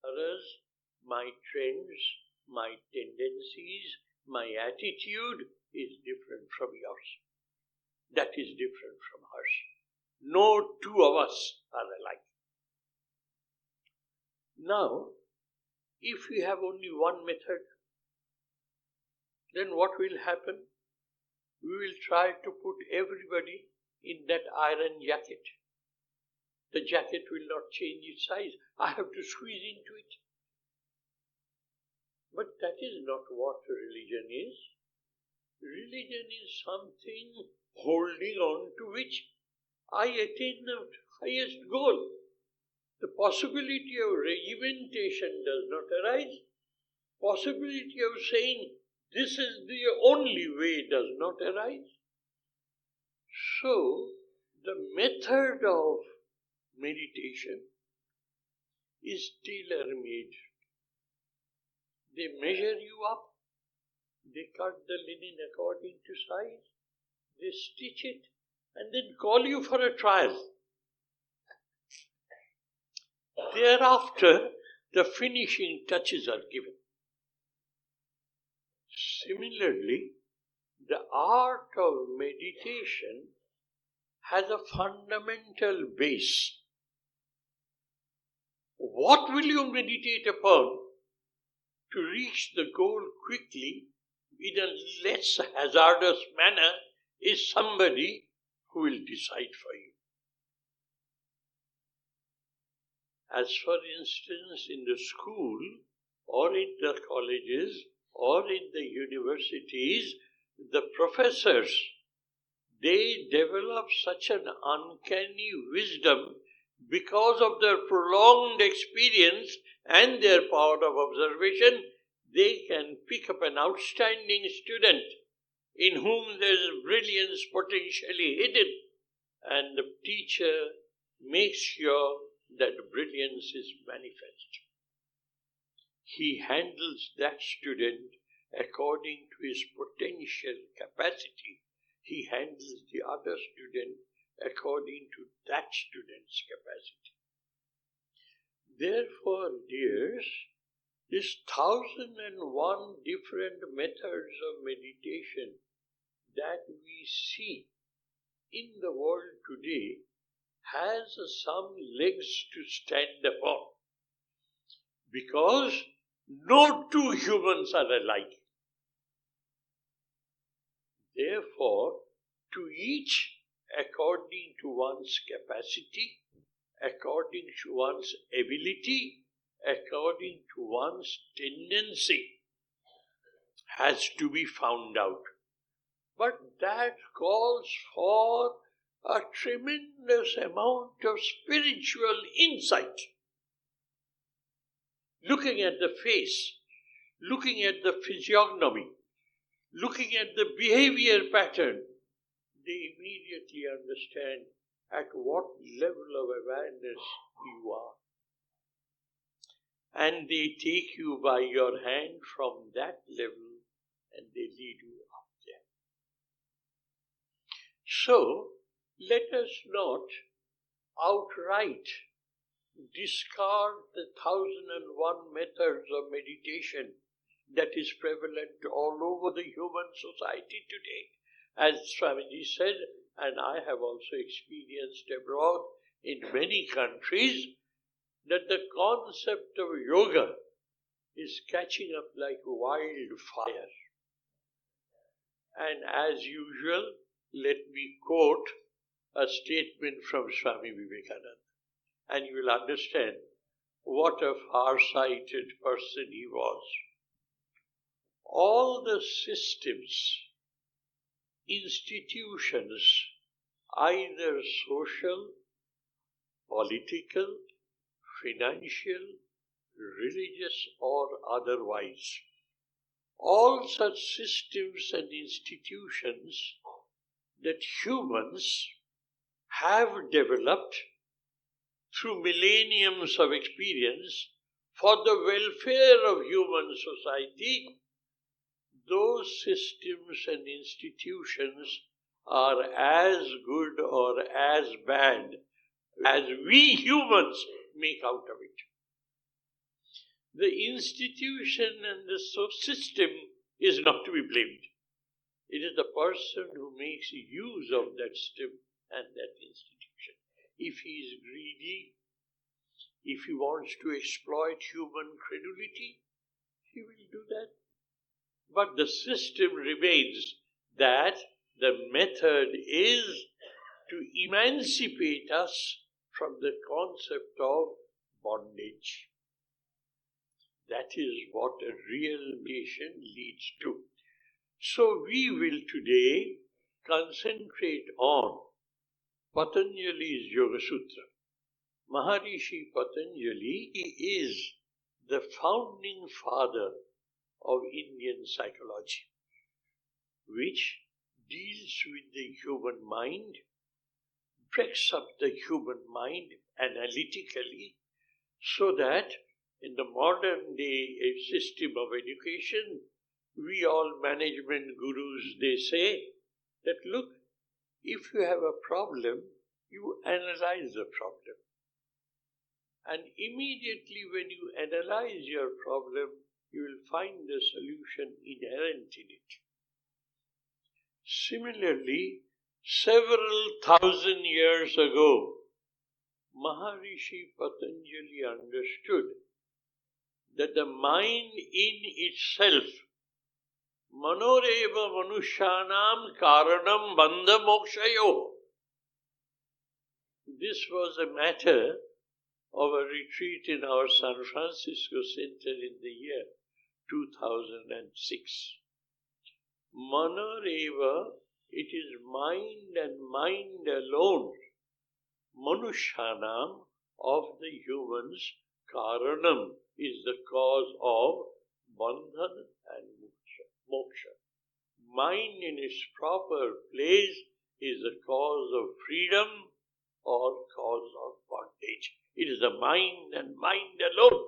vicharas, my trends, my tendencies, my attitude is different from yours. That is different from hers. No two of us are alike. Now, if we have only one method, then what will happen? We will try to put everybody in that iron jacket. The jacket will not change its size. I have to squeeze into it. But that is not what religion is. Religion is something holding on to which I attain the highest goal. The possibility of regimentation does not arise. Possibility of saying this is the only way does not arise. So, the method of meditation is tailor-made. They measure you up, they cut the linen according to size, they stitch it, and then call you for a trial. Thereafter, the finishing touches are given. Similarly, the art of meditation has a fundamental base. What will you meditate upon to reach the goal quickly in a less hazardous manner is somebody who will decide for you. As for instance, in the school or in the colleges or in the universities, the professors, they develop such an uncanny wisdom because of their prolonged experience and their power of observation. They can pick up an outstanding student in whom there is brilliance potentially hidden, and the teacher makes sure that brilliance is manifest. He handles that student according to his potential capacity. He handles the other student according to that student's capacity. Therefore, dears, this 1001 different methods of meditation that we see in the world today has some legs to stand upon, because no two humans are alike. Therefore, to each according to one's capacity, according to one's ability, according to one's tendency, has to be found out. But that calls for a tremendous amount of spiritual insight. Looking at the face, looking at the physiognomy, looking at the behavior pattern, they immediately understand at what level of awareness you are. And they take you by your hand from that level and they lead you up there. So, let us not outright discard the 1001 methods of meditation that is prevalent all over the human society today. As Swamiji said, and I have also experienced abroad in many countries, that the concept of yoga is catching up like wildfire. And as usual, let me quote a statement from Swami Vivekananda, and you will understand what a far-sighted person he was. All the systems, institutions, either social, political, financial, religious, or otherwise, all such systems and institutions that humans have developed through millenniums of experience for the welfare of human society, those systems and institutions are as good or as bad as we humans make out of it. The institution and the system is not to be blamed. It is the person who makes use of that system and that institution. If he is greedy, if he wants to exploit human credulity, he will do that. But the system remains that the method is to emancipate us from the concept of bondage. That is what a real mission leads to. So we will today concentrate on Patanjali's Yoga Sutra. Maharishi Patanjali is the founding father of Indian psychology, which deals with the human mind, breaks up the human mind analytically, so that in the modern day system of education, we all management gurus, they say that look, if you have a problem, you analyze the problem. And immediately when you analyze your problem, you will find the solution inherent in it. Similarly, several thousand years ago, Maharishi Patanjali understood that the mind in itself, manoreva manushyanam karanam bandha mokshayo. This was a matter of a retreat in our San Francisco Center in the year 2006. Manoreva, it is mind and mind alone, manushyanam, of the humans, karanam, is the cause of bandhan and moksha. Mind in its proper place is the cause of freedom or cause of bondage. It is the mind and mind alone.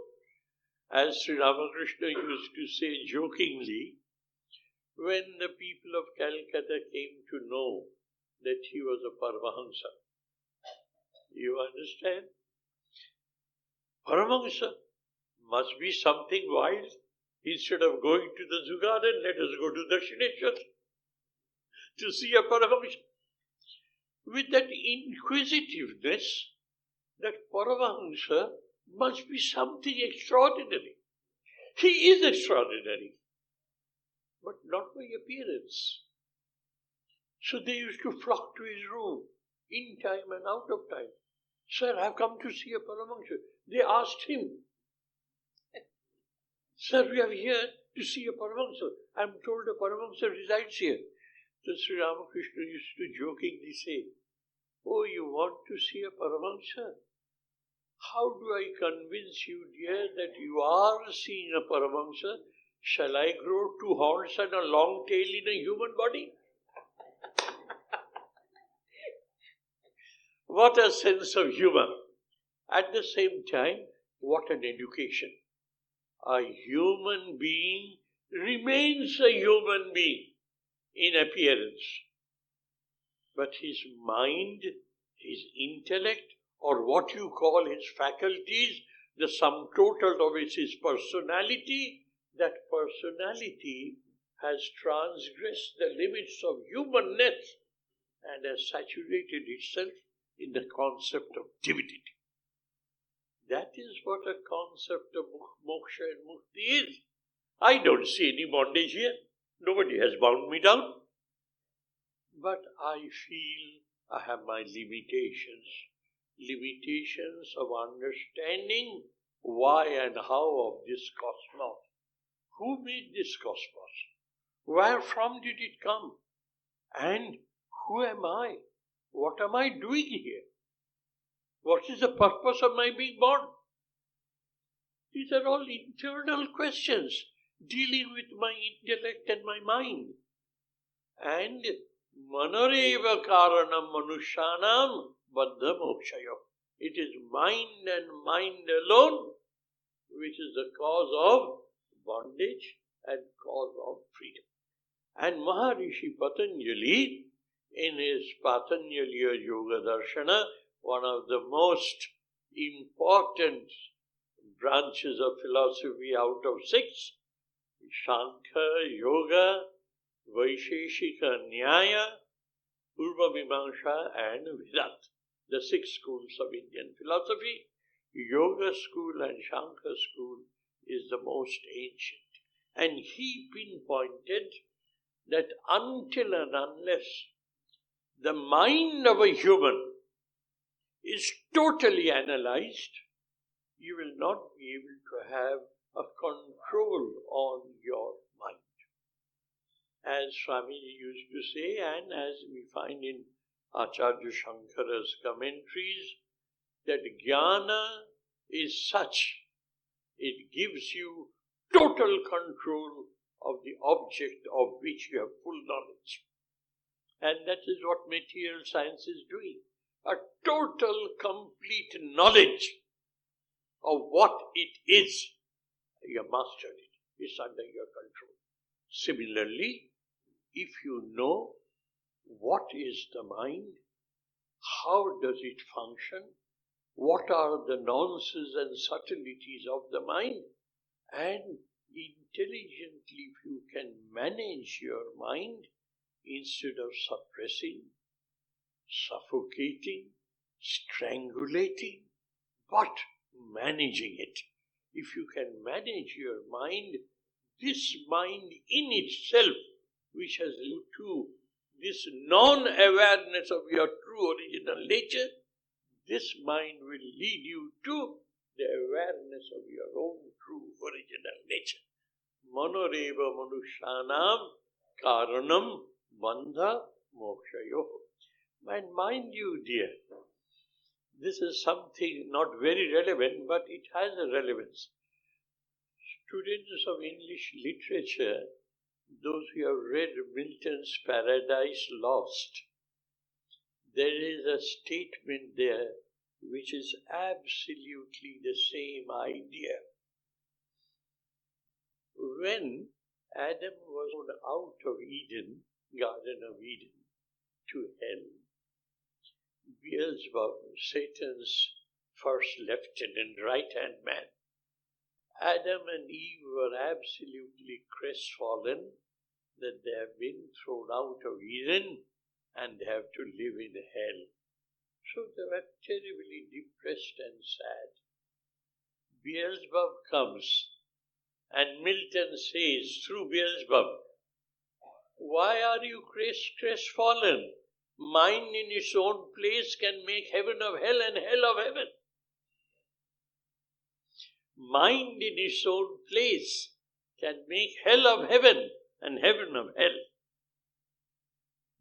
As Sri Ramakrishna used to say jokingly, when the people of Calcutta came to know that he was a Paramahamsa, you understand? Paramahamsa must be something wild. Instead of going to the zoo garden, let us go to Dakshineshwar to see a Paramahamsa. With that inquisitiveness, that Paramahamsa must be something extraordinary. He is extraordinary, but not by appearance. So they used to flock to his room, in time and out of time. Sir, I have come to see a Paramahamsa. They asked him, Sir, we are here to see a Paramahamsa. I am told a Paramahamsa resides here. So Sri Ramakrishna used to jokingly say, oh, you want to see a Paramahamsa? How do I convince you, dear, that you are seeing a Paramahamsa? Shall I grow 2 horns and a long tail in a human body? What a sense of humor. At the same time, what an education. A human being remains a human being in appearance. But his mind, his intellect, or what you call his faculties, the sum total of it is personality. That personality has transgressed the limits of humanness and has saturated itself in the concept of divinity. That is what a concept of moksha and mukti is. I don't see any bondage here. Nobody has bound me down. But I feel I have my limitations. Limitations of understanding why and how of this cosmos. Who made this cosmos? Where from did it come? And who am I? What am I doing here? What is the purpose of my being born? These are all internal questions dealing with my intellect and my mind. And manoreva karanam manushyanam baddha mokshayo. It is mind and mind alone which is the cause of bondage and cause of freedom. And Maharishi Patanjali, in his Patanjaliya Yoga Darshana, one of the most important branches of philosophy out of 6. Sankhya, Yoga, Vaisheshika Nyaya, Purva Mimamsa and Vedanta. The 6 schools of Indian philosophy. Yoga school and Sankhya school is the most ancient. And he pinpointed that until and unless the mind of a human is totally analyzed, you will not be able to have a control on your mind. As Swami used to say, and as we find in Acharya Shankara's commentaries, that jnana is such, it gives you total control of the object of which you have full knowledge. And that is what material science is doing. A total, complete knowledge of what it is. You have mastered it. It's under your control. Similarly, if you know what is the mind, how does it function, what are the nuances and subtleties of the mind, and intelligently if you can manage your mind instead of suppressing, suffocating, strangulating, but managing it. If you can manage your mind, this mind in itself, which has led to this non-awareness of your true original nature, this mind will lead you to the awareness of your own true original nature. Manoreva manushanam karanam bandha mokshayo. And mind you, dear, this is something not very relevant, but it has a relevance. Students of English literature, those who have read Milton's Paradise Lost, there is a statement there which is absolutely the same idea. When Adam was thrown out of Eden, Garden of Eden, to hell, Beelzebub, Satan's first lieutenant, right-hand man, Adam and Eve were absolutely crestfallen that they have been thrown out of Eden and they have to live in hell. So they were terribly depressed and sad. Beelzebub comes and Milton says through Beelzebub, why are you crestfallen? Mind in its own place can make heaven of hell and hell of heaven. Mind in its own place can make hell of heaven and heaven of hell.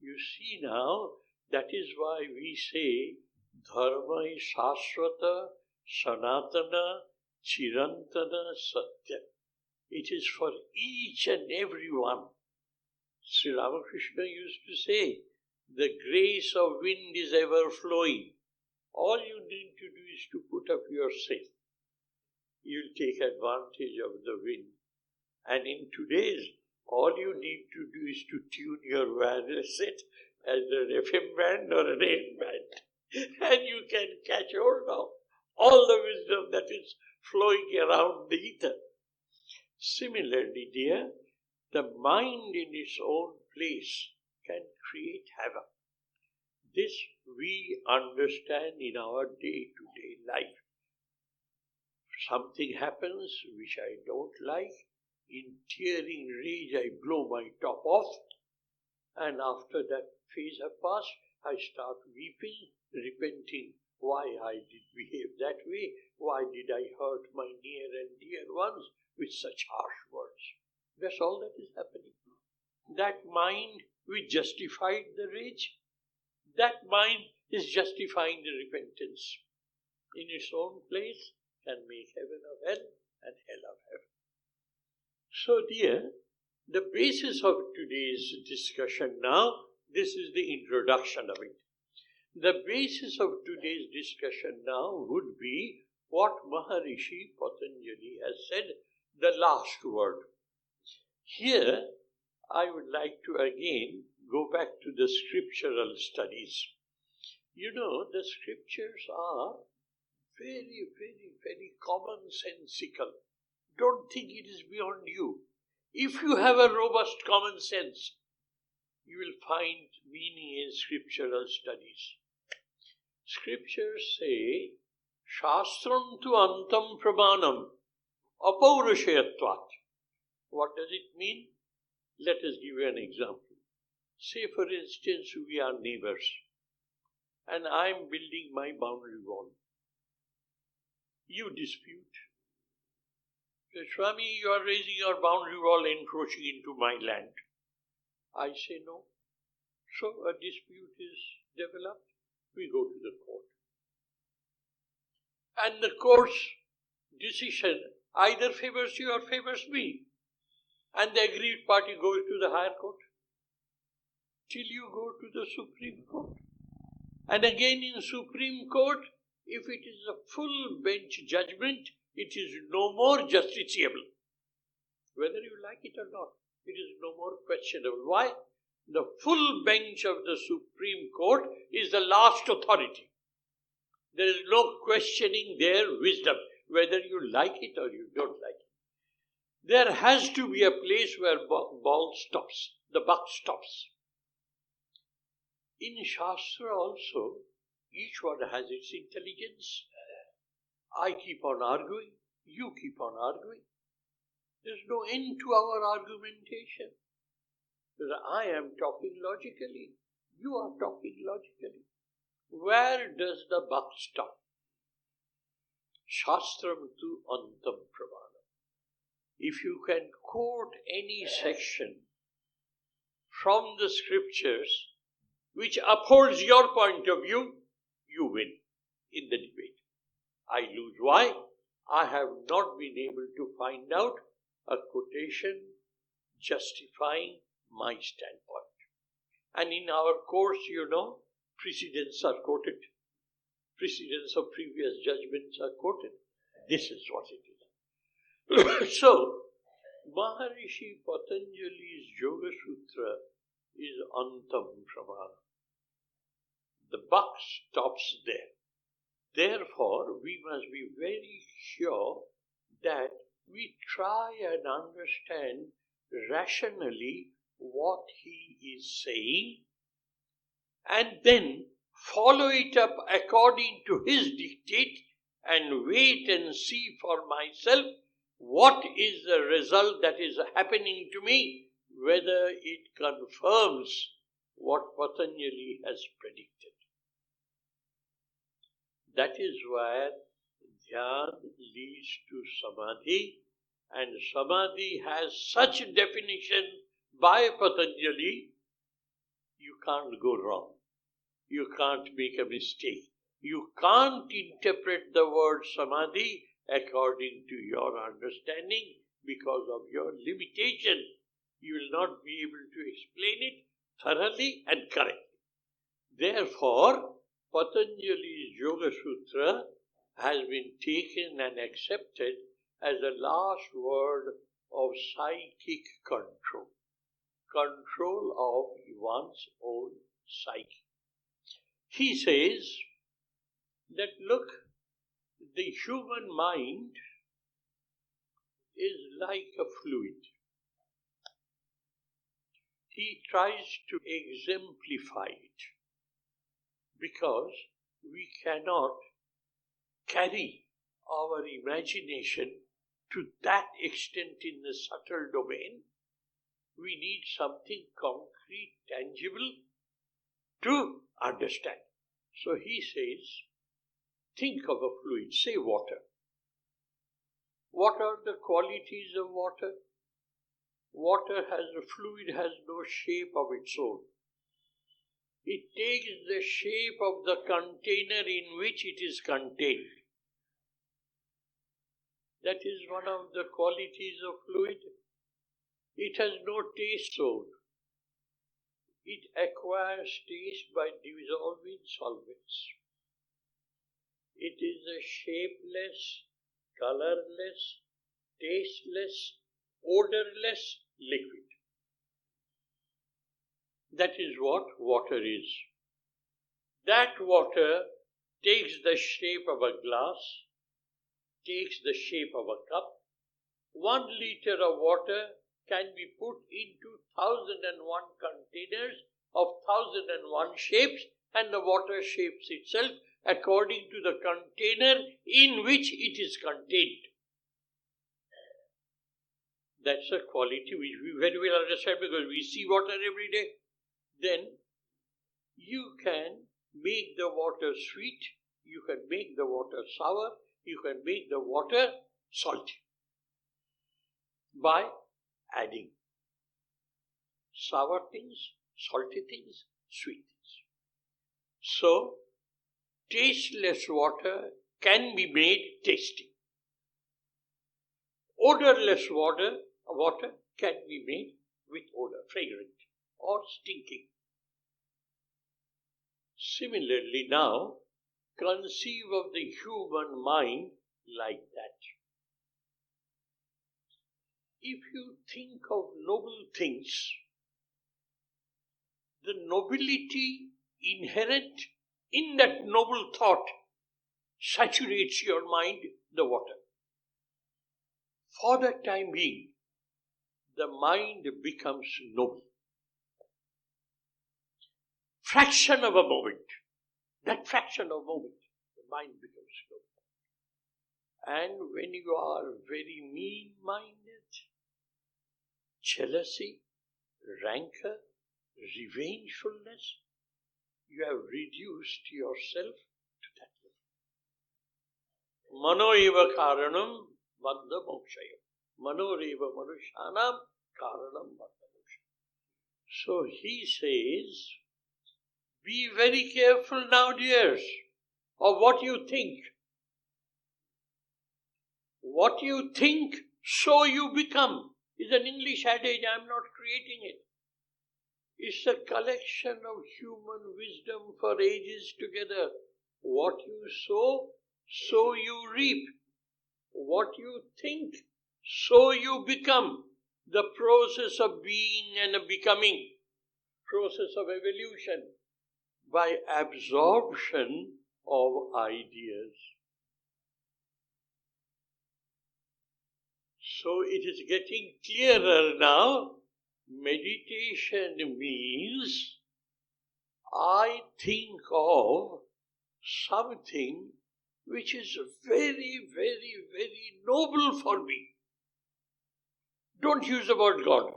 You see now, that is why we say dharma is shashvata, sanatana, chirantana, satya. It is for each and every one. Sri Ramakrishna used to say, the grace of wind is ever flowing. All you need to do is to put up your sail. You'll take advantage of the wind. And in today's, all you need to do is to tune your wireless set as an FM band or an AM band. And you can catch hold of all the wisdom that is flowing around the ether. Similarly, dear, the mind in its own place can create havoc. This we understand in our day-to-day life. Something happens which I don't like, in tearing rage I blow my top off, and after that phase has passed, I start weeping, repenting why I did behave that way, why did I hurt my near and dear ones with such harsh words. That's all that is happening. That mind which justified the rage, that mind is justifying the repentance. In its own place can make heaven of hell and hell of heaven. So dear, the basis of today's discussion now, this is the introduction of it. The basis of today's discussion now would be what Maharishi Patanjali has said, the last word. Here, I would like to again go back to the scriptural studies. You know, the scriptures are very, very, very commonsensical. Don't think it is beyond you. If you have a robust common sense, you will find meaning in scriptural studies. Scriptures say, Shastram tu antam pramanam apaurashayatvat. What does it mean? Let us give you an example. Say, for instance, we are neighbors, and I am building my boundary wall. You dispute. Say, Swami, you are raising your boundary wall, encroaching into my land. I say no. So a dispute is developed. We go to the court. And the court's decision either favors you or favors me. And the aggrieved party goes to the higher court. Till you go to the Supreme Court. And again in Supreme Court, if it is a full bench judgment, it is no more justiciable. Whether you like it or not, it is no more questionable. Why? The full bench of the Supreme Court is the last authority. There is no questioning their wisdom, whether you like it or you don't like it. There has to be a place where ball stops, the buck stops. In Shastra also, each one has its intelligence. I keep on arguing, you keep on arguing. There's no end to our argumentation. I am talking logically, you are talking logically. Where does the buck stop? Shastram tu antam pramanam. If you can quote any section from the scriptures which upholds your point of view, you win in the debate. I lose. Why? I have not been able to find out a quotation justifying my standpoint. And in our course, precedents are quoted. Precedents of previous judgments are quoted. This is what it is. So, Maharishi Patanjali's Yoga Sutra is Antam Pramana. The buck stops there. Therefore, we must be very sure that we try and understand rationally what he is saying and then follow it up according to his dictate and wait and see for myself what is the result that is happening to me, whether it confirms what Patanjali has predicted. That is why Dhyan leads to Samadhi, and Samadhi has such definition by Patanjali, you can't go wrong. You can't make a mistake. You can't interpret the word Samadhi according to your understanding because of your limitation. You will not be able to explain it thoroughly and correctly. Therefore, Patanjali's Yoga Sutra has been taken and accepted as the last word of psychic control. Control of one's own psyche. He says that, look, the human mind is like a fluid. He tries to exemplify it because we cannot carry our imagination to that extent in the subtle domain. We need something concrete, tangible to understand. So he says, think of a fluid, say water. What are the qualities of water? A fluid has no shape of its own. It takes the shape of the container in which it is contained. That is one of the qualities of fluid. It has no taste soul. It acquires taste by dissolving solvents. It is a shapeless, colorless, tasteless, odorless liquid. That is what water is. That water takes the shape of a glass, takes the shape of a cup. 1 liter of water can be put into 1001 containers of 1001 shapes, and the water shapes itself according to the container in which it is contained. That's a quality which we very well understand because we see water every day. Then you can make the water sweet, you can make the water sour, you can make the water salty by adding sour things, salty things, sweet things. So, tasteless water can be made tasty. Odorless water can be made with odor, fragrant or stinking. Similarly now, conceive of the human mind like that. If you think of noble things, the nobility inherent in that noble thought saturates your mind, the water. For the time being, the mind becomes noble. Fraction of a moment, that fraction of a moment, the mind becomes noble. And when you are very mean-minded, jealousy, rancor, revengefulness, you have reduced yourself to that level. Mano eva karanam bandha mokshayam. Mano eva manushanam karanam bandha mokshayam. So he says, be very careful now, dears, of what you think. What you think, so you become. Is an English adage, I am not creating it. It's a collection of human wisdom for ages together. What you sow, so you reap. What you think, so you become. The process of being and of becoming, process of evolution by absorption of ideas. So it is getting clearer now. Meditation means I think of something which is very, very, very noble for me. Don't use the word God.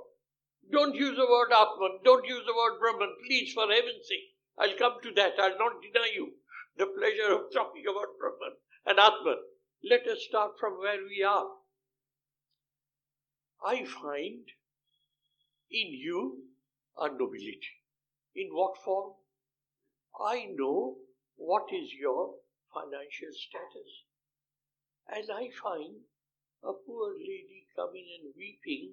Don't use the word Atman. Don't use the word Brahman. Please, for heaven's sake. I'll come to that. I'll not deny you the pleasure of talking about Brahman and Atman. Let us start from where we are. I find in you a nobility. In what form? I know what is your financial status. And I find a poor lady coming and weeping,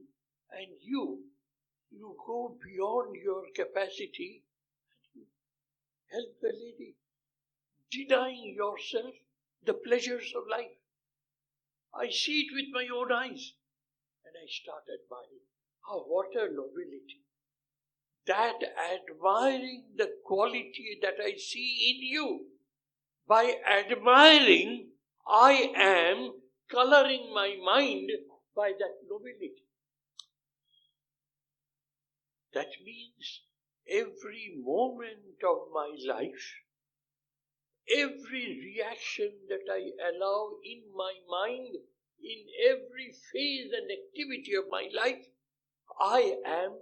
and you go beyond your capacity and you help the lady, denying yourself the pleasures of life. I see it with my own eyes. And I start admiring. Oh, what a nobility. That admiring the quality that I see in you. By admiring, I am coloring my mind by that nobility. That means every moment of my life, every reaction that I allow in my mind, in every phase and activity of my life, I am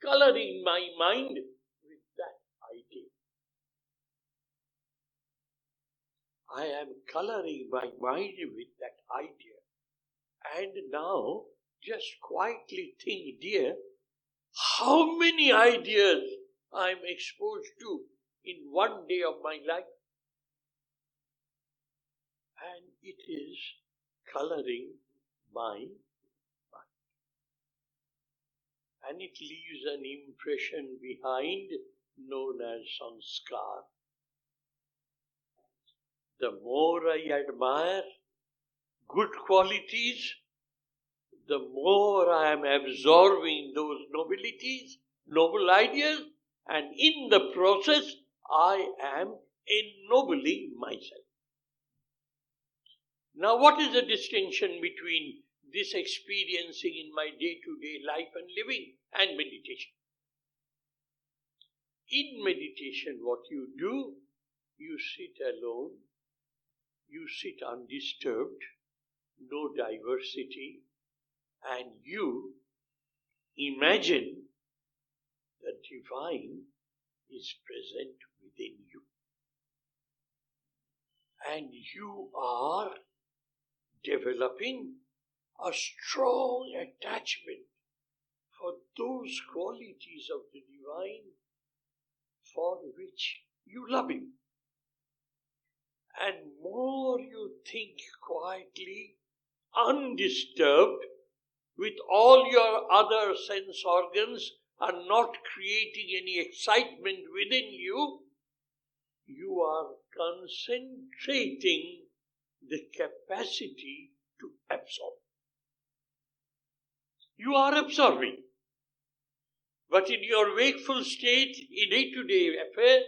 coloring my mind with that idea. I am coloring my mind with that idea. And now, just quietly think, dear, how many ideas I am exposed to in one day of my life. And it is coloring my mind. And it leaves an impression behind known as sanskar. The more I admire good qualities, the more I am absorbing those nobilities, noble ideas, and in the process I am ennobling myself. Now, what is the distinction between this experiencing in my day-to-day life and living and meditation? In meditation, what you do, you sit alone, you sit undisturbed, no diversity, and you imagine the divine is present within you. And you are developing a strong attachment for those qualities of the divine for which you love him. And more you think quietly, undisturbed, with all your other sense organs are not creating any excitement within you, you are concentrating the capacity to absorb. You are absorbing. But in your wakeful state, in day-to-day affair,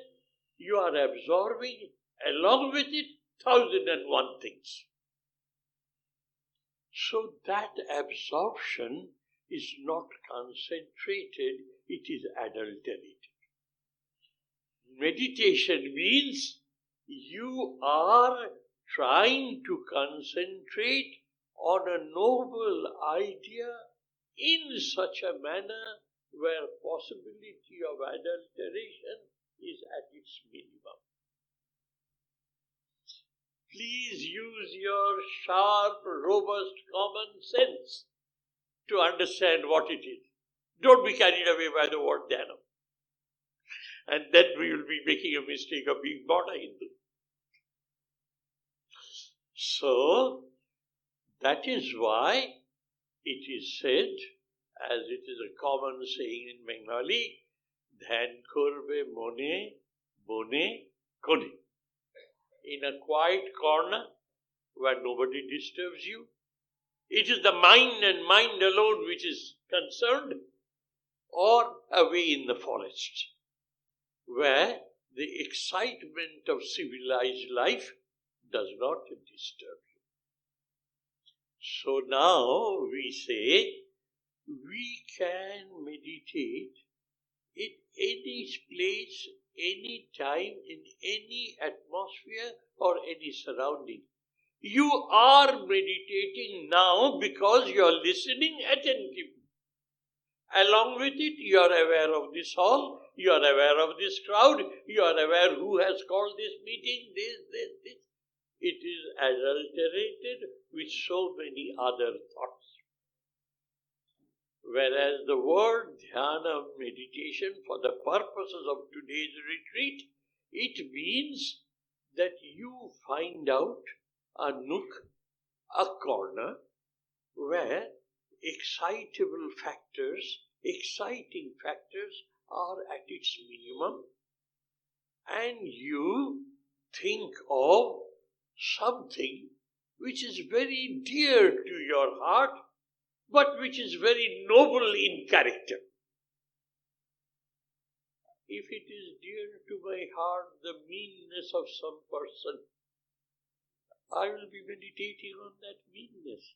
you are absorbing along with it 1,001 things. So that absorption is not concentrated, it is adulterated. Meditation means you are trying to concentrate on a noble idea in such a manner where possibility of adulteration is at its minimum. Please use your sharp, robust common sense to understand what it is. Don't be carried away by the word Dhyanam. And then we will be making a mistake of being born a Hindu. So, that is why it is said, as it is a common saying in Bengali, Dhyan korbe mone bone kone. In a quiet corner where nobody disturbs you. It is the mind and mind alone which is concerned, or away in the forest where the excitement of civilized life does not disturb you. So now we say we can meditate in any place, any time, in any atmosphere or any surrounding. You are meditating now because you are listening attentively. Along with it, you are aware of this hall, you are aware of this crowd, you are aware who has called this meeting, this. It is adulterated with so many other thoughts. Whereas the word dhyana, meditation, for the purposes of today's retreat, it means that you find out a nook, a corner, where exciting factors are at its minimum, and you think of something which is very dear to your heart, but which is very noble in character. If it is dear to my heart, the meanness of some person, I will be meditating on that meanness,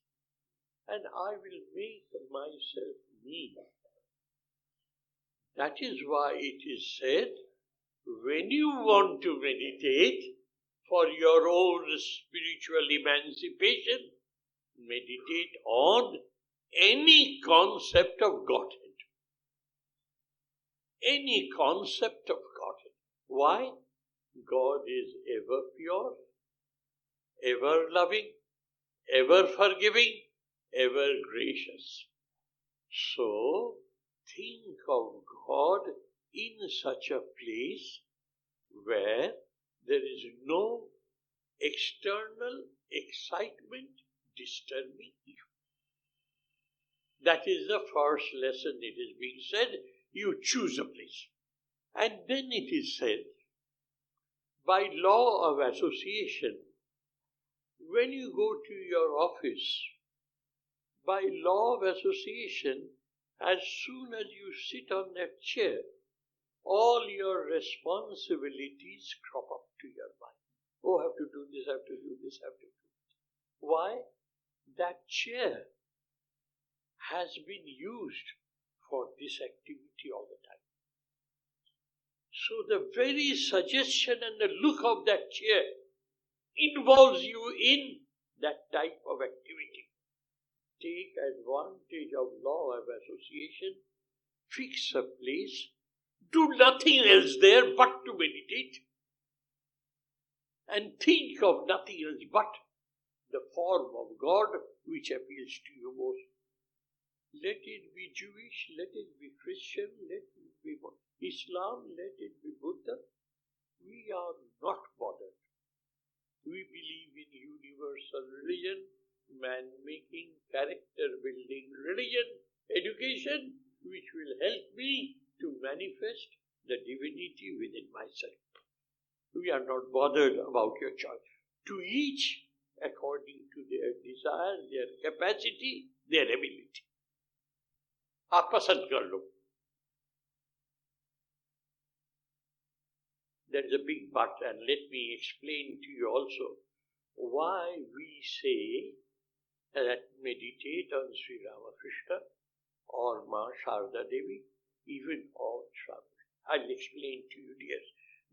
and I will make myself mean. That is why it is said, when you want to meditate for your own spiritual emancipation, meditate on any concept of Godhead. Any concept of Godhead. Why? God is ever pure, ever loving, ever forgiving, ever gracious. So, think of God in such a place where there is no external excitement disturbing you. That is the first lesson. It is being said, you choose a place. And then it is said, by law of association, when you go to your office, by law of association, as soon as you sit on that chair, all your responsibilities crop up to your mind. Oh, I have to do this, I have to do this, I have to do this. Why? That chair has been used for this activity all the time. So the very suggestion and the look of that chair involves you in that type of activity. Take advantage of law of association, fix a place, do nothing else there but to meditate, and think of nothing else but the form of God which appeals to you most. Let it be Jewish, let it be Christian, let it be Islam, let it be Buddha. We are not bothered. We believe in universal religion, man-making, character-building religion, education, which will help me to manifest the divinity within myself. We are not bothered about your choice. To each according to their desire, their capacity, their ability. आप पसंद कर लो. There is a big but, and let me explain to you also why we say that meditate on Sri Ramakrishna or Ma Sharda Devi, even on Swami. I'll explain to you, dears.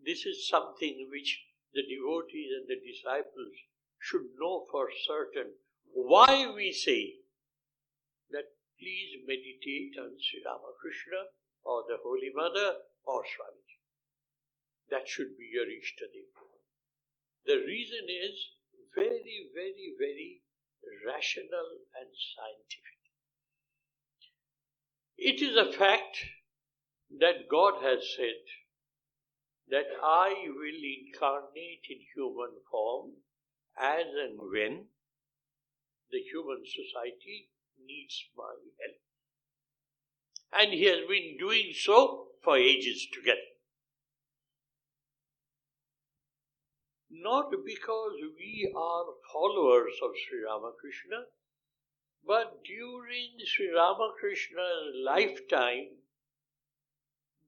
This is something which the devotees and the disciples should know for certain. Why we say that please meditate on Sri Ramakrishna or the Holy Mother or Swami. That should be your Ishtadev. The reason is very, very, very rational and scientific. It is a fact that God has said that I will incarnate in human form as and when the human society needs my help. And He has been doing so for ages together. Not because we are followers of Sri Ramakrishna, but during Sri Ramakrishna's lifetime,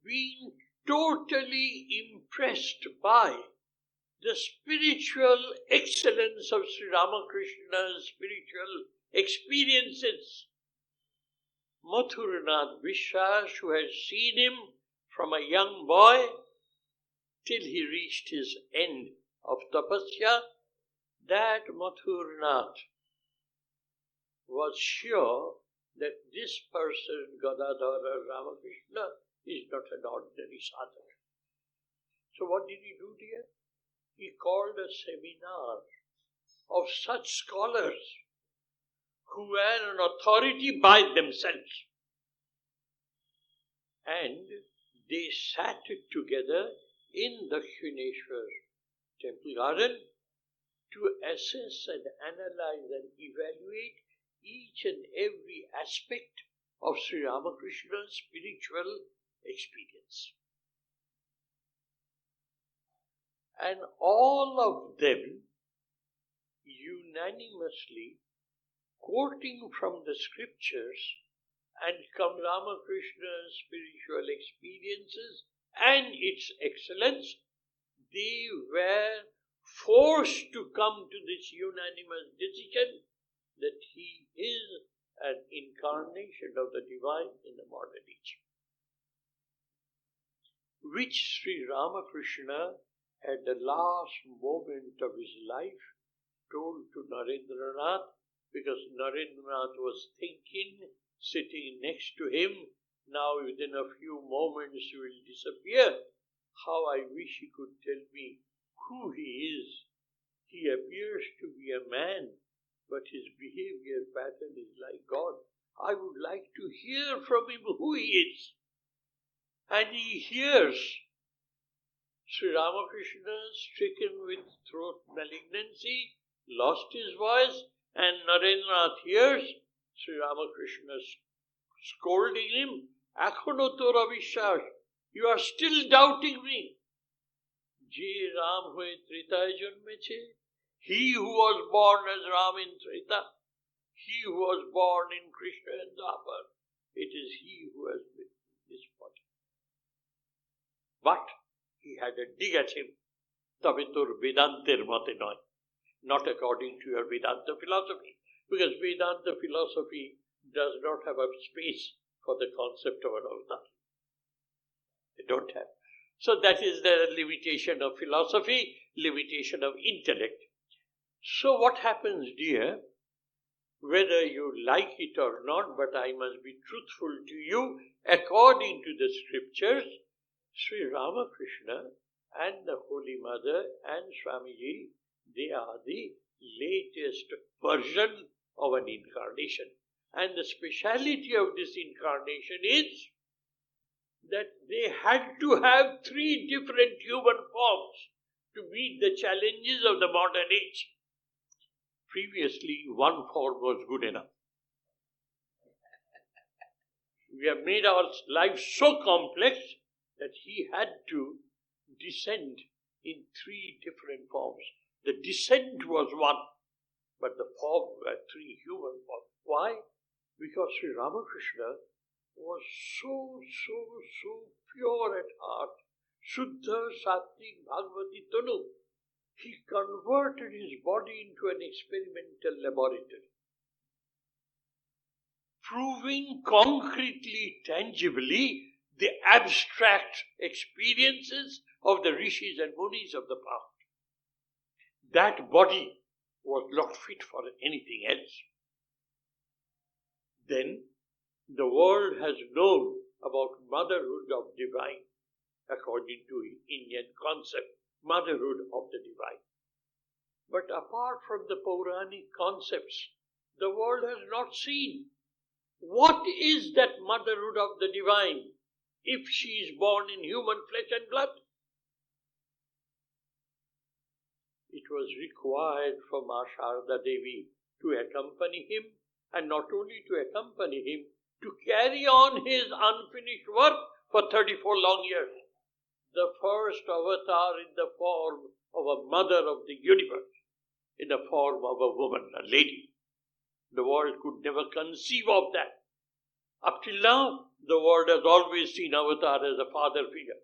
being totally impressed by the spiritual excellence of Sri Ramakrishna's spiritual experiences. Mathuranath Vishwas, who has seen him from a young boy till he reached his end of tapasya, that Mathuranath was sure that this person, Gadadhara Ramakrishna, is not an ordinary sadhaka. So what did he do, dear? He called a seminar of such scholars who were an authority by themselves. And they sat together in the Dakshineshwar temple garden to assess and analyze and evaluate each and every aspect of Sri Ramakrishna's spiritual experience. And all of them unanimously, quoting from the scriptures and from Ramakrishna's spiritual experiences and its excellence, they were forced to come to this unanimous decision that he is an incarnation of the divine in the modern age. Which Sri Ramakrishna at the last moment of his life told to Narendranath, because Narendranath was thinking, sitting next to him, now within a few moments he will disappear. How I wish he could tell me who he is. He appears to be a man, but his behavior pattern is like God. I would like to hear from him who he is. And he hears Sri Ramakrishna stricken with throat malignancy, lost his voice, and Narendranath hears Sri Ramakrishna scolding him, Akhono tora vishwas, you are still doubting me. Je Ram hoye Tretaya janmeche. He who was born as Ram in Treta, he who was born in Krishna and Dwapar, it is he who has been this body. But he had a dig at him. তবে তোর বেদান্তের মতে নয়, not according to your Vedanta philosophy, because Vedanta philosophy does not have a space for the concept of an avatar. They don't have. So that is the limitation of philosophy, limitation of intellect. So what happens, dear, whether you like it or not, but I must be truthful to you, according to the scriptures, Sri Ramakrishna and the Holy Mother and Swamiji, they are the latest version of an incarnation. And the speciality of this incarnation is that they had to have 3 different human forms to meet the challenges of the modern age. Previously, 1 form was good enough. We have made our life so complex that he had to descend in 3 different forms. The descent was 1, but the form were 3 human forms. Why? Because Sri Ramakrishna was so pure at heart. Shuddha Sattvic Bhagavati Tanu. He converted his body into an experimental laboratory, proving concretely, tangibly, the abstract experiences of the rishis and munis of the past. That body was not fit for anything else. Then the world has known about motherhood of divine, according to Indian concept, motherhood of the divine. But apart from the Puranic concepts, the world has not seen what is that motherhood of the divine if she is born in human flesh and blood. It was required for Ma Sharda Devi to accompany him, and not only to accompany him, to carry on his unfinished work for 34 long years. The first avatar in the form of a mother of the universe, in the form of a woman, a lady. The world could never conceive of that. Up till now, the world has always seen avatar as a father figure.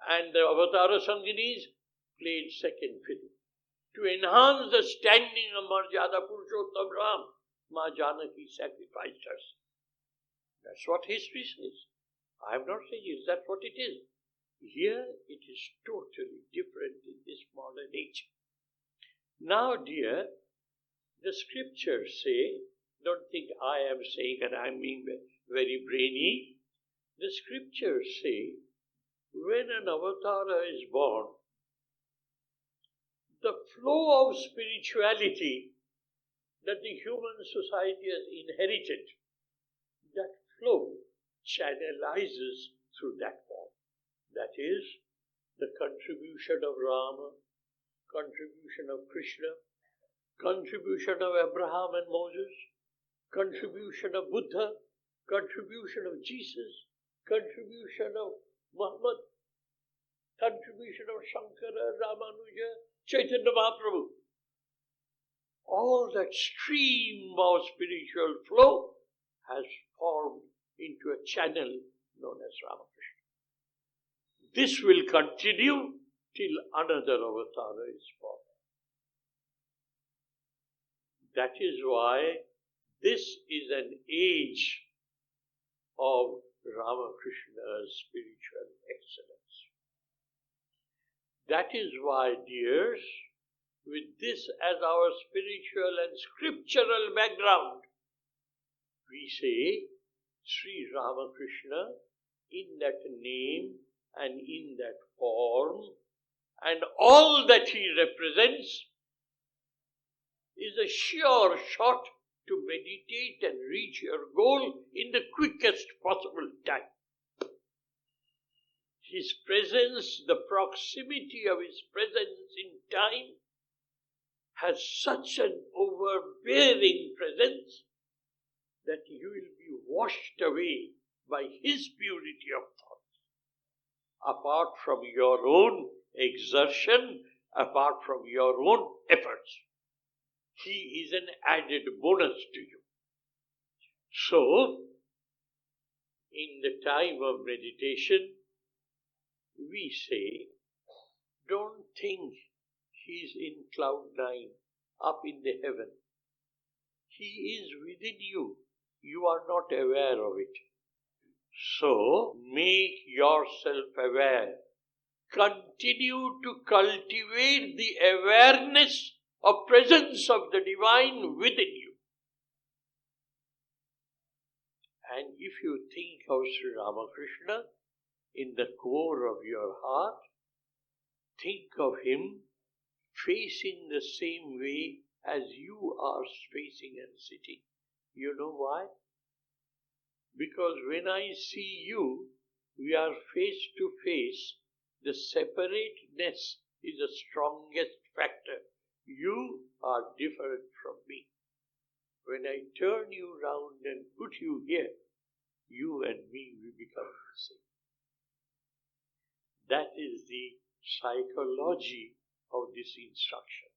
And the avatara sanginis played second fiddle. To enhance the standing of Marjada Purushottam Ram, Ma Janaki sacrificed herself. That's what history says. I am not saying is that what it is. Here it is totally different in this modern age. Now, dear, the scriptures say, don't think I am saying and I am being very brainy. The scriptures say, when an avatara is born, the flow of spirituality that the human society has inherited, that flow channelizes through that form. That is, the contribution of Rama, contribution of Krishna, contribution of Abraham and Moses, contribution of Buddha, contribution of Jesus, contribution of Muhammad, contribution of Shankara, Ramanuja, Chaitanya Mahaprabhu. All that stream of spiritual flow has formed into a channel known as Ramakrishna. This will continue till another avatara is formed. That is why this is an age of Ramakrishna's spiritual excellence. That is why, dears, with this as our spiritual and scriptural background, we say Sri Ramakrishna in that name and in that form, and all that he represents is a sure shot to meditate and reach your goal in the quickest possible time. His presence, the proximity of his presence in time, has such an overbearing presence that you will be washed away by his purity of thoughts. Apart from your own exertion, apart from your own efforts, he is an added bonus to you. So, in the time of meditation, we say, Don't think he's in cloud 9, up in the heaven. He is within you. You are not aware of it. So, make yourself aware. Continue to cultivate the awareness of presence of the divine within you. And if you think of Sri Ramakrishna in the core of your heart, think of him facing the same way as you are facing and sitting. You know why? Because when I see you, we are face to face. The separateness is the strongest factor. You are different from me. When I turn you round and put you here, you and me will become the same. That is the psychology of this instruction.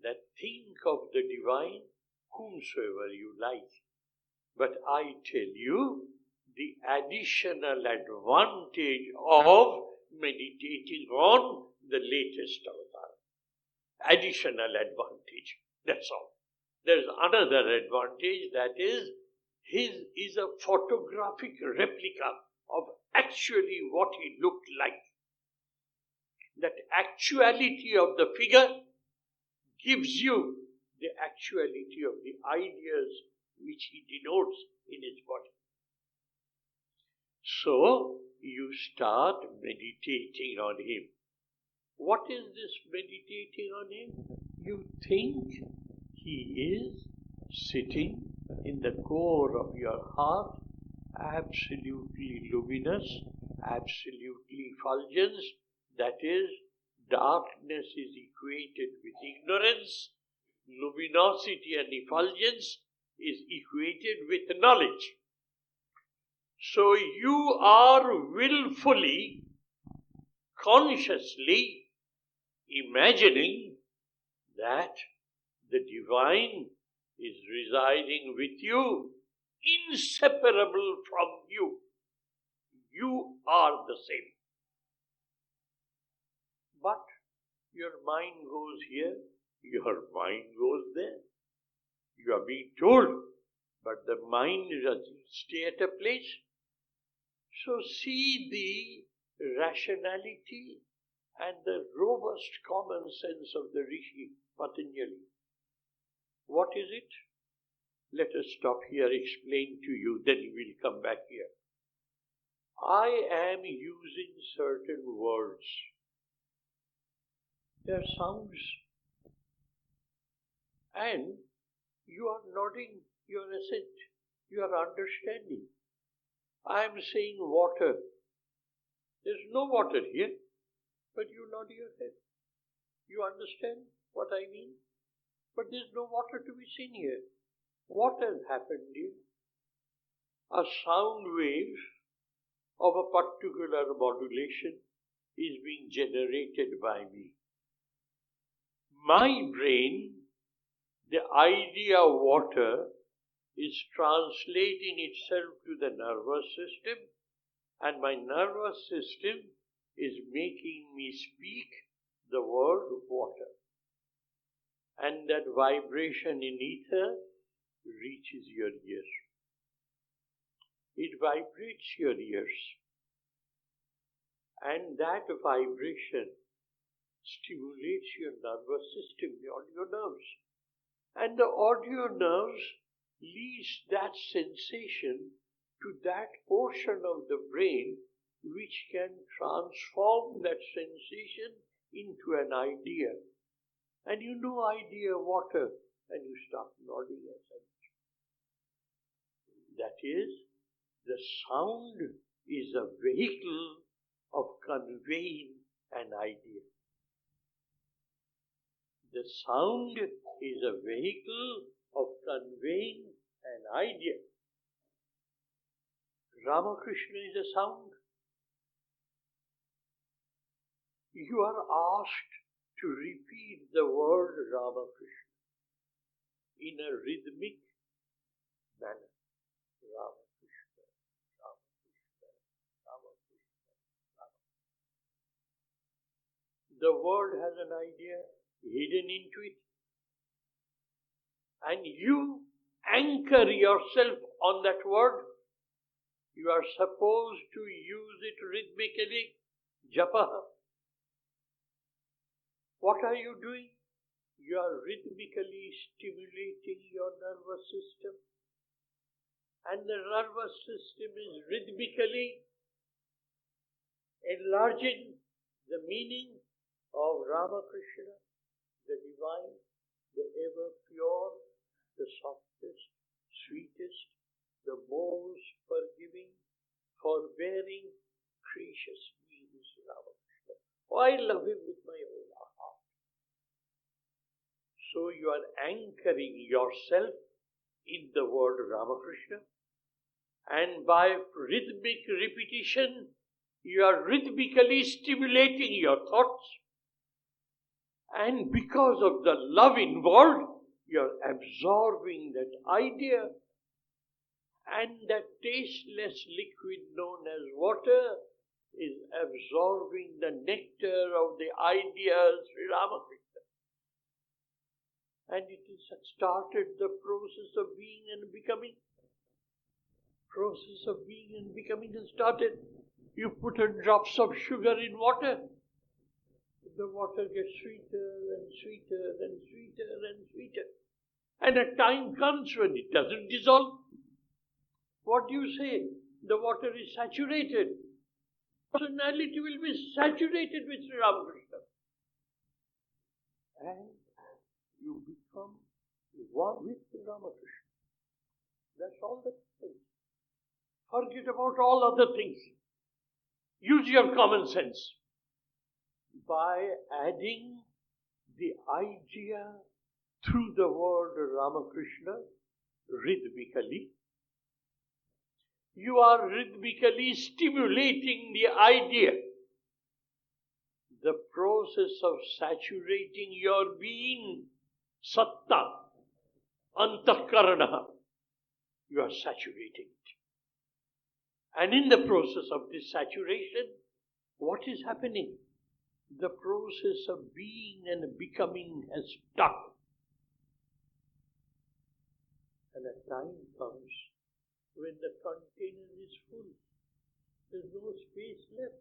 That think of the divine whomsoever you like. But I tell you, the additional advantage of meditating on the latest avatar. Additional advantage, that's all. There's another advantage, that is, his is a photographic replica of actually what he looked like. That actuality of the figure gives you the actuality of the ideas which he denotes in his body. So, you start meditating on him. What is this meditating on him? You think he is sitting in the core of your heart, absolutely luminous, absolutely effulgence. That is, darkness is equated with ignorance, luminosity and effulgence is equated with knowledge. So you are willfully, consciously imagining that the divine is residing with you, inseparable from you. You are the same. But your mind goes here, your mind goes there. You are being told, but the mind doesn't stay at a place. So see the rationality and the robust common sense of the Rishi Patanjali. What is it? Let us stop here, explain to you, then we will come back here. I am using certain words. They are sounds. And you are nodding your assent. You are understanding. I am saying water. There is no water here, but you nod your head. You understand what I mean? But there is no water to be seen here. What has happened here? A sound wave of a particular modulation is being generated by me. My brain, the idea of water, is translating itself to the nervous system, and my nervous system is making me speak the word water. And that vibration in ether reaches your ears. It vibrates your ears. And that vibration stimulates your nervous system, the audio nerves. And the audio nerves leads that sensation to that portion of the brain which can transform that sensation into an idea. And you know idea water, and you start nodding at it. That is, the sound is a vehicle of conveying an idea. The sound is a vehicle of conveying an idea. Ramakrishna is a sound. You are asked to repeat the word Ramakrishna in a rhythmic manner. Ramakrishna, Ramakrishna, Ramakrishna, Ramakrishna. The word has an idea hidden into it. And you anchor yourself on that word. You are supposed to use it rhythmically. Japa. What are you doing? You are rhythmically stimulating your nervous system. And the nervous system is rhythmically enlarging the meaning of Ramakrishna, the divine, the ever pure, the softest, sweetest, the most forgiving, forbearing, gracious being is Ramakrishna. Oh, I love him with my whole heart. So you are anchoring yourself in the word Ramakrishna, and by rhythmic repetition, you are rhythmically stimulating your thoughts, and because of the love involved, you are absorbing that idea, and that tasteless liquid known as water is absorbing the nectar of the ideas Sri Ramakrishna. And it has started the process of being and becoming. Process of being and becoming has started. You put a drops of sugar in water. The water gets sweeter and sweeter and sweeter and sweeter. And a time comes when it doesn't dissolve. What do you say? The water is saturated. Personality will be saturated with Sri Ramakrishna. And you become one with Sri Ramakrishna. That's all that happens. Forget about all other things. Use your common sense. By adding the idea through the word Ramakrishna rhythmically, you are rhythmically stimulating the idea. The process of saturating your being, satta, antahkarana, you are saturating it. And in the process of this saturation, what is happening? The process of being and becoming has stuck. And a time comes when the container is full. There's no space left.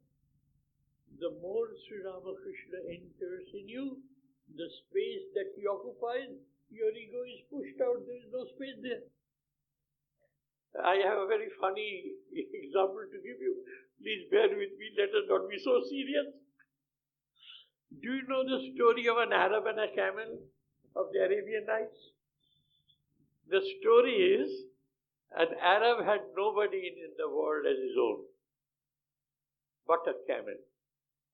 The more Sri Ramakrishna enters in you, the space that he occupies, your ego is pushed out. There is no space there. I have a very funny example to give you. Please bear with me. Let us not be so serious. Do you know the story of an Arab and a camel of the Arabian Nights? The story is, an Arab had nobody in the world as his own, but a camel.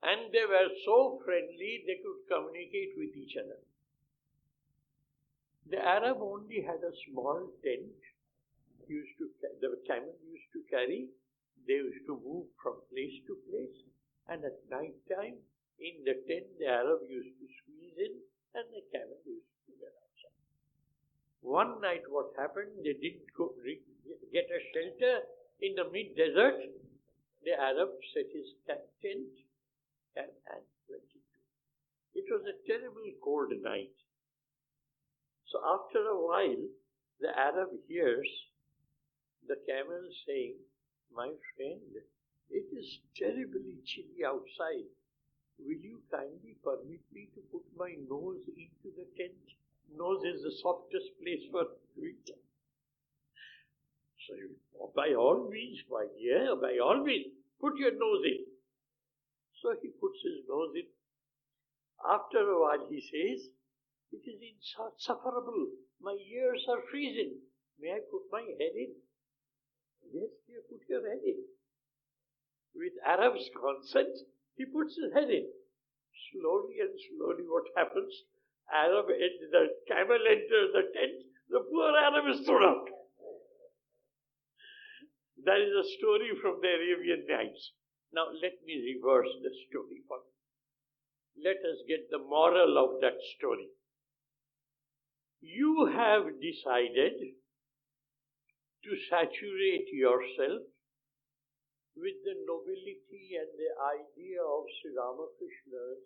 And they were so friendly, they could communicate with each other. The Arab only had a small tent. The camel used to carry. They used to move from place to place. And at night time, in the tent, the Arab used to squeeze in and the camel used to get outside. One night what happened, they didn't get a shelter in the mid-desert. The Arab set his tent and went into. It was a terrible cold night. So after a while, the Arab hears the camel saying, "My friend, it is terribly chilly outside. Will you kindly permit me to put my nose into the tent? Nose is the softest place for winter." So, by all means, my dear, by all means, put your nose in. So he puts his nose in. After a while he says, "It is insufferable. My ears are freezing. May I put my head in?" "Yes, dear, put your head in." With Arab's consent, he puts his head in. Slowly and slowly what happens? The camel enters the tent, the poor Arab is thrown out. That is a story from the Arabian Nights. Now let me reverse the story for you. Let us get the moral of that story. You have decided to saturate yourself with the nobility and the idea of Sri Ramakrishna's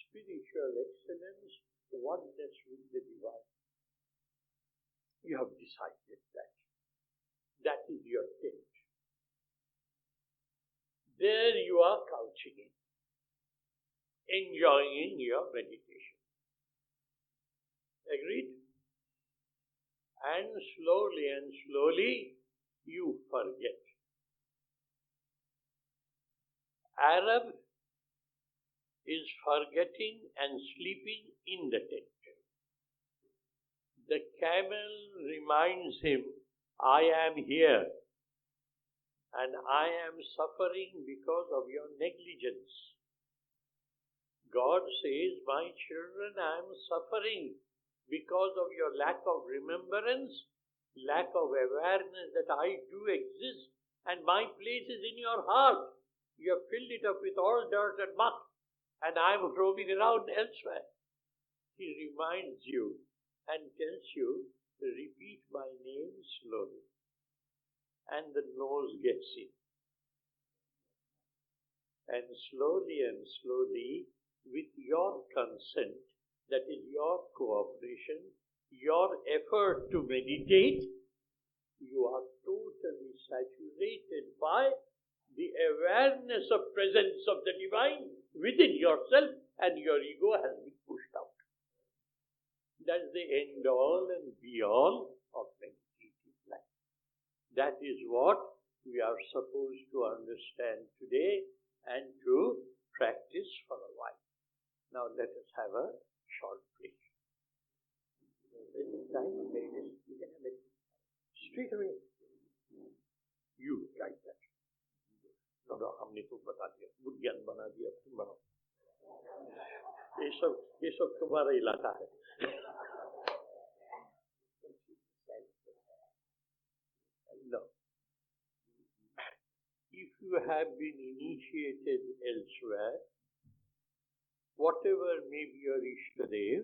spiritual excellence, oneness with the divine. You have decided that. That is your tent. There you are couching in, enjoying your meditation. Agreed? And slowly you forget. Arab is forgetting and sleeping in the tent. The camel reminds him, I am here and I am suffering because of your negligence. God says, my children, I am suffering because of your lack of remembrance, lack of awareness that I do exist and my place is in your heart. You have filled it up with all dirt and muck and I am roaming around elsewhere. He reminds you and tells you, repeat my name slowly. And the nose gets in. And slowly, with your consent, that is your cooperation, your effort to meditate, you are totally saturated by the awareness of presence of the divine within yourself, and your ego has been pushed out. That's the end all and be all of meditative life. That is what we are supposed to understand today and to practice for a while. Now let us have a short break. You can have it straight away. You write that. No, हमने तो बता दिया, बुद्धिज्ञान बना दिया, तुम बनाओ. ये सब तुम्हारा इलाका है. No. If you have been initiated elsewhere, whatever may be your Ishtadev,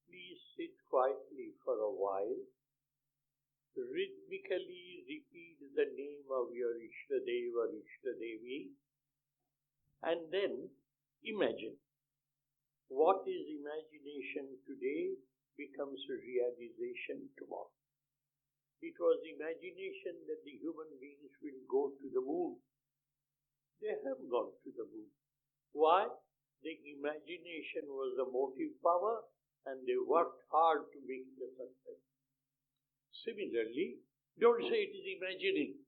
please sit quietly for a while. Rhythmically repeat the name of your Ishtadev or Ishtadevi, and then imagine. What is imagination today becomes realization tomorrow. It was imagination that the human beings will go to the moon. They have gone to the moon. Why? The imagination was the motive power and they worked hard to make it a success. Similarly, don't say it is imagining.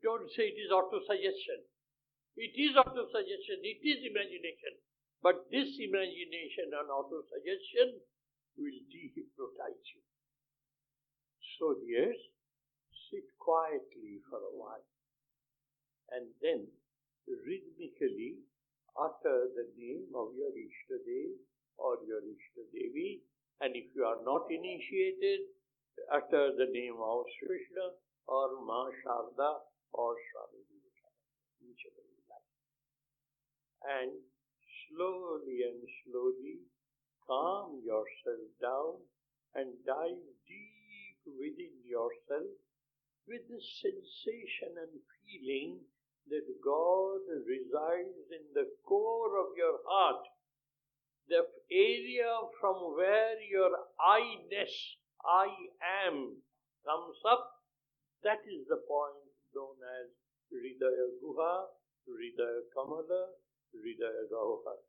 Don't say it is auto-suggestion. It is auto-suggestion, it is imagination. But this imagination and auto-suggestion will dehypnotize you. So dears, sit quietly for a while and then rhythmically utter the name of your Ishtadev or your Ishtadevi, and if you are not initiated, utter the name of Krishna or Ma Sharda or Swami Sridharanandaji, whichever you like. And slowly calm yourself down and dive deep within yourself with the sensation and feeling that God resides in the core of your heart. The area from where your I-ness, I am, comes up, that is the point known as Hridaya Guha, Hridaya Kamala, Hridaya Gauhar.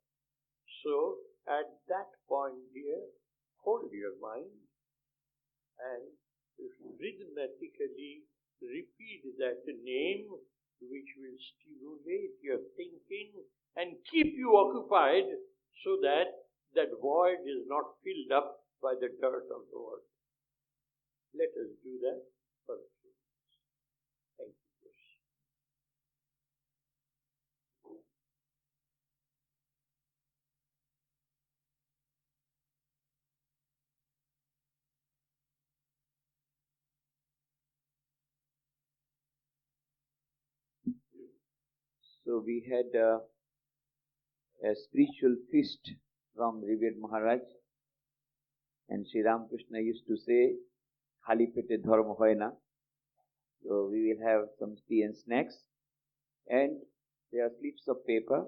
So, at that point, dear, hold your mind and rhythmically repeat that name, which will stimulate your thinking and keep you occupied so that that void is not filled up by the dirt of the world. Let us do that for a few minutes. Thank you. So we had a spiritual feast from Revered Maharaj, and Sri Ramakrishna used to say, "Khali pete dharma hoy na." So we will have some tea and snacks, and there are slips of paper.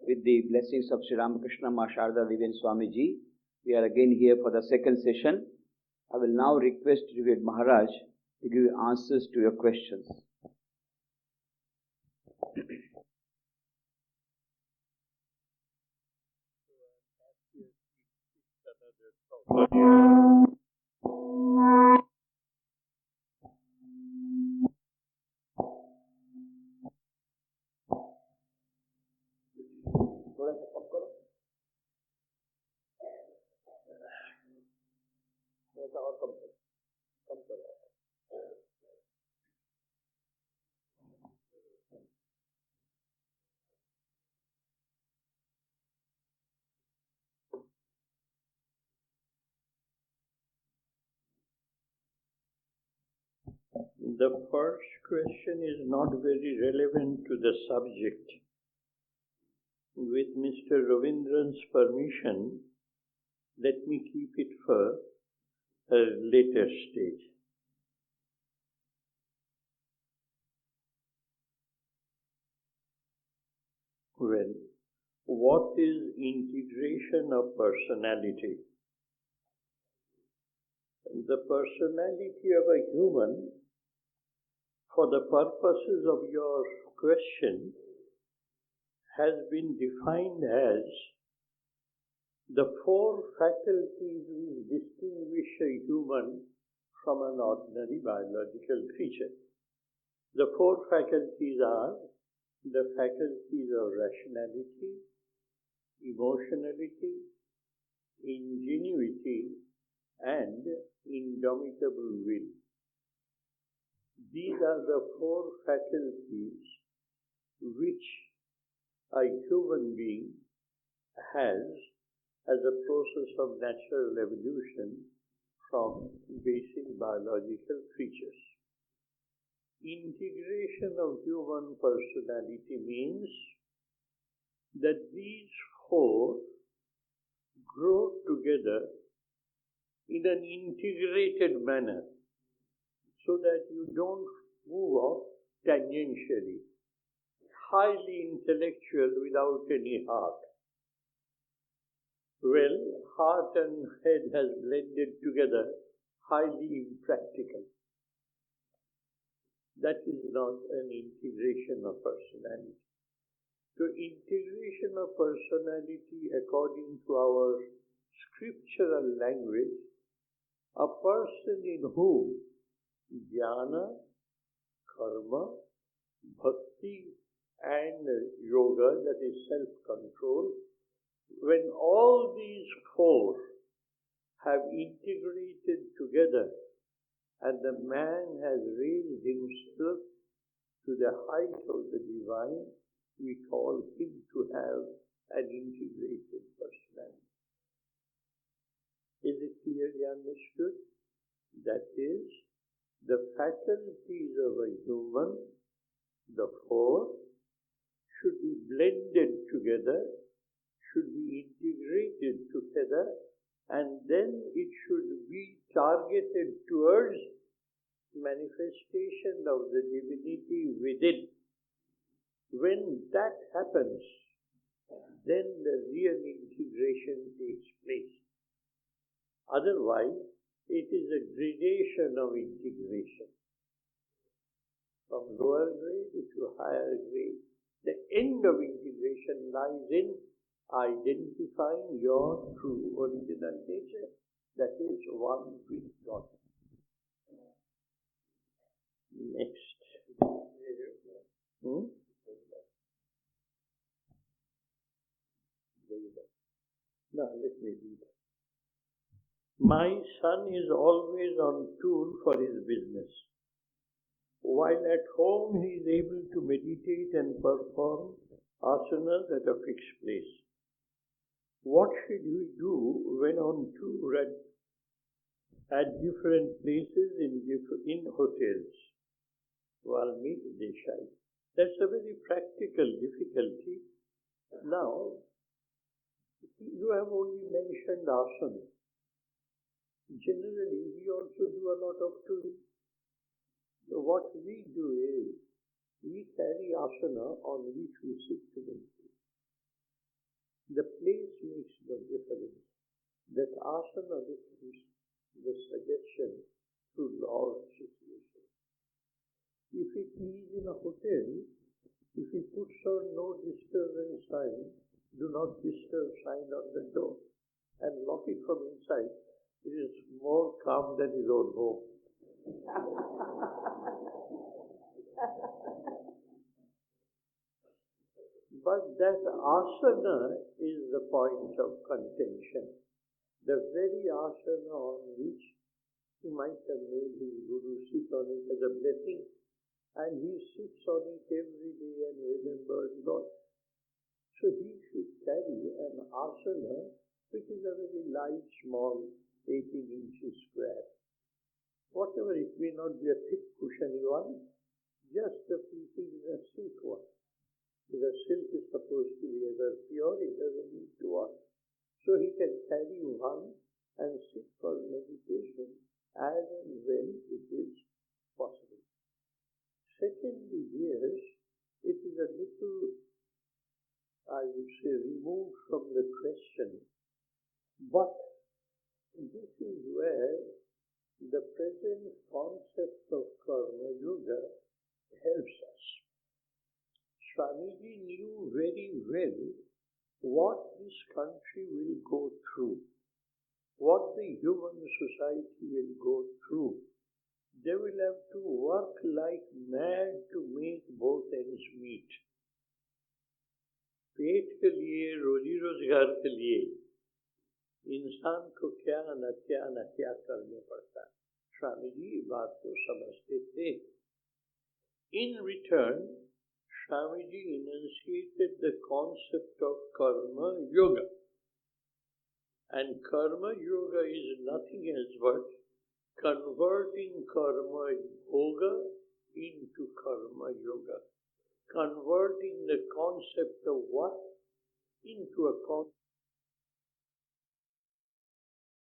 with the blessings of Sri Ramakrishna Ma Sharda Devi and Swamiji, we are again here for the second session. I will now request Revered Maharaj to give answers to your questions. The first question is not very relevant to the subject. With Mr. Ravindran's permission, let me keep it for a later stage. Well, what is integration of personality? The personality of a human, for the purposes of your question, has been defined as the four faculties which distinguish a human from an ordinary biological creature. The four faculties are the faculties of rationality, emotionality, ingenuity, and indomitable will. These are the four faculties which a human being has as a process of natural evolution from basic biological creatures. Integration of human personality means that these four grow together in an integrated manner so that you don't move off tangentially, highly intellectual without any heart. Well, heart and head has blended together, highly impractical. That is not an integration of personality. So integration of personality according to our scriptural language, a person in whom jnana, karma, bhakti and yoga, that is self-control, when all these four have integrated together and the man has raised himself to the height of the divine, we call him to have an integrated personality. Is it clearly understood? That is, the faculties of a human, the four, should be blended together, should be integrated together, and then it should be targeted towards manifestation of the divinity within. When that happens, then the real integration takes place. Otherwise, it is a gradation of integration. From lower grade to higher grade, the end of integration lies in identifying your true original nature, that is one with God. Next. Now let me read. My son is always on tour for his business. While at home he is able to meditate and perform asanas at a fixed place. What should we do when on tour at different places in hotels? Valmiki Desai. That's a very practical difficulty. Now, you have only mentioned asana. Generally, we also do a lot of touring. So what we do is, we carry asana on which we sit to meditate. The place makes no difference. That asana becomes the suggestion to law of situation. If it is in a hotel, if he puts on no disturbance sign, do not disturb sign on the door, and lock it from inside, it is more calm than his own home. But that asana is the point of contention. The very asana on which he might have made his guru sit on it as a blessing, and he sits on it every day and remembers Lord. So he should carry an asana which is a very light, small, 18 inches square. Whatever, it may not be a thick cushiony one, just a piece in a silk one. Because silk is supposed to be ever pure, it doesn't need to wash. So he can carry one and sit for meditation as and when it is possible. Secondly, yes, it is a little, I would say, removed from the question, but this is where the present concept of Karma Yoga helps us. Swamiji knew very well what this country will go through, what the human society will go through. They will have to work like mad to make both ends meet. पेट के लिए, रोजी रोजगार के लिए इंसान को क्या न क्या करने पड़ता है. स्वामी जी बात को समझते थे. In return, Swamiji enunciated the concept of Karma Yoga. And Karma Yoga is nothing else but converting Karma Yoga into Karma Yoga. Converting the concept of what into a concept